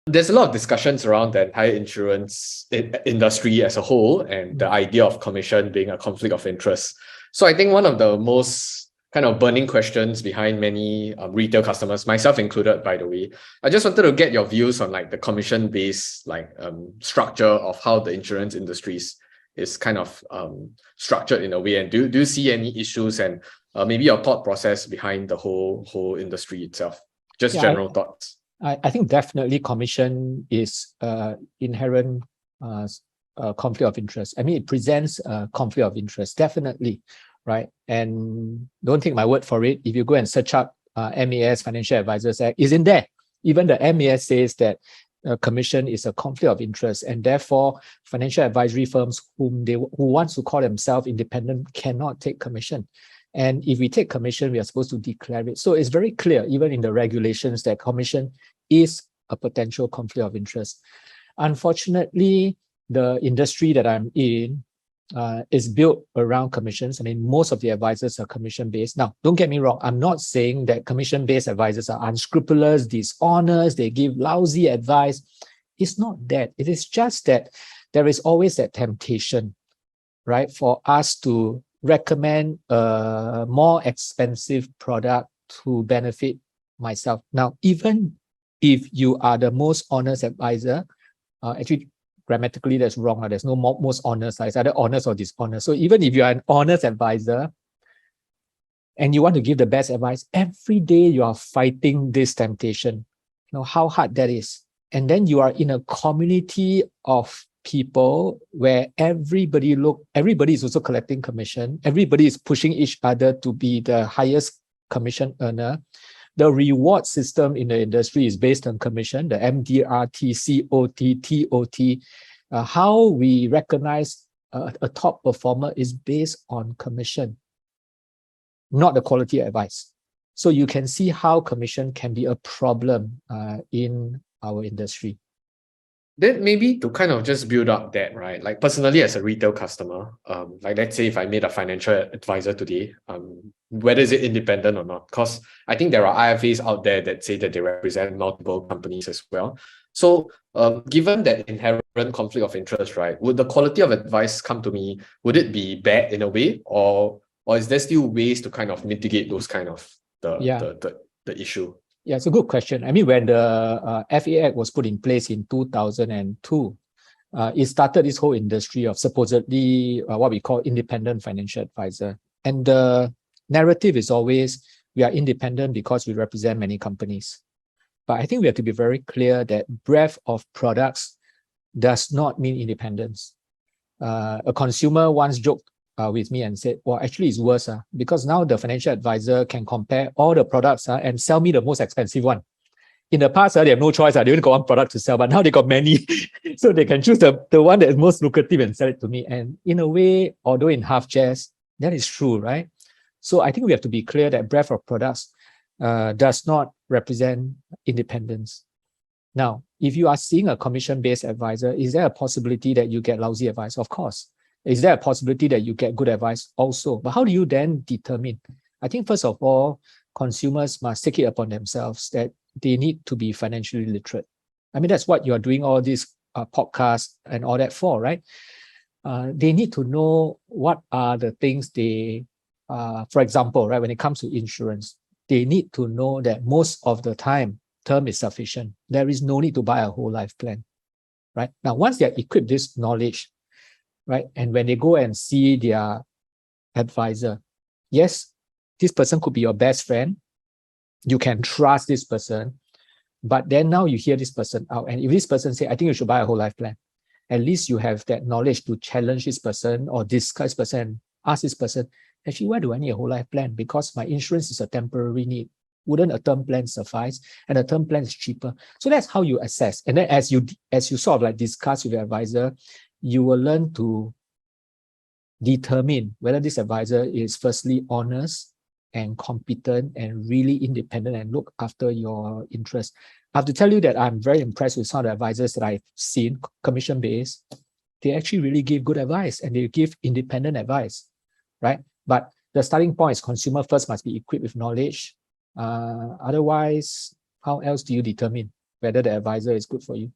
There's a lot of discussions around the entire insurance industry as a whole and the idea of commission being a conflict of interest. So I think one of the most kind of burning questions behind many retail customers, myself included, by the way, I just wanted to get your views on like the commission-based structure of how the insurance industry is kind of structured in a way. And do you see any issues and maybe your thought process behind the whole industry itself? Just general thoughts. I think definitely commission is inherent conflict of interest. I mean, it presents a conflict of interest, definitely, right? And don't take my word for it. If you go and search up MAS, Financial Advisors Act, is in there. Even the MAS says that commission is a conflict of interest, and therefore financial advisory firms who wants to call themselves independent cannot take commission. And if we take commission, we are supposed to declare it. So it's very clear, even in the regulations, that commission is a potential conflict of interest. Unfortunately, the industry that I'm in is built around commissions. I mean, most of the advisors are commission-based. Now, don't get me wrong. I'm not saying that commission-based advisors are unscrupulous, dishonest, they give lousy advice. It's not that. It is just that there is always that temptation, right, for us to recommend a more expensive product to benefit myself. Now, even if you are the most honest advisor, actually grammatically that's wrong. There's no most honest. It's either honest or dishonest. So even if you are an honest advisor and you want to give the best advice, every day you are fighting this temptation. You know how hard that is. And then you are in a community of people where everybody is also collecting commission. Everybody is pushing each other to be the highest commission earner. The reward system in the industry is based on commission, the MDRT, COT, TOT. How we recognize a top performer is based on commission, not the quality of advice. So you can see how commission can be a problem in our industry. Then maybe to kind of just build up that, right? Like personally as a retail customer, like let's say if I made a financial advisor today, whether is it independent or not, because I think there are IFAs out there that say that they represent multiple companies as well. So given that inherent conflict of interest, right, would the quality of advice come to me, would it be bad in a way, or is there still ways to kind of mitigate those kind of the issue? Yeah, it's a good question. I mean, when the FA Act was put in place in 2002, it started this whole industry of supposedly what we call independent financial advisor. And the narrative is always, we are independent because we represent many companies. But I think we have to be very clear that breadth of products does not mean independence. A consumer once joked with me and said, well, actually it's worse because now the financial advisor can compare all the products and sell me the most expensive one. In the past, they have no choice. They only got one product to sell, but now they got many. So they can choose the one that is most lucrative and sell it to me. And in a way, although in half jest, that is true, right? So I think we have to be clear that breadth of products does not represent independence. Now, if you are seeing a commission-based advisor, is there a possibility that you get lousy advice? Of course. Is there a possibility that you get good advice? Also. But how do you then determine? I think first of all, consumers must take it upon themselves that they need to be financially literate. I mean, that's what you are doing all these podcasts and all that for, right? They need to know what are the things they, for example, right, when it comes to insurance, they need to know that most of the time, term is sufficient. There is no need to buy a whole life plan, right? Now, once they are equipped this knowledge, right, and when they go and see their advisor, yes, this person could be your best friend. You can trust this person, but then now you hear this person out, and if this person say, I think you should buy a whole life plan, at least you have that knowledge to challenge this person or discuss this person, ask this person, actually, why do I need a whole life plan? Because my insurance is a temporary need. Wouldn't a term plan suffice? And a term plan is cheaper. So that's how you assess. And then as you sort of like discuss with your advisor, you will learn to determine whether this advisor is firstly honest and competent and really independent and look after your interests. I have to tell you that I'm very impressed with some of the advisors that I've seen, commission-based. They actually really give good advice and they give independent advice, right? But the starting point is consumer first must be equipped with knowledge. Otherwise, how else do you determine? whether the advisor is good for you?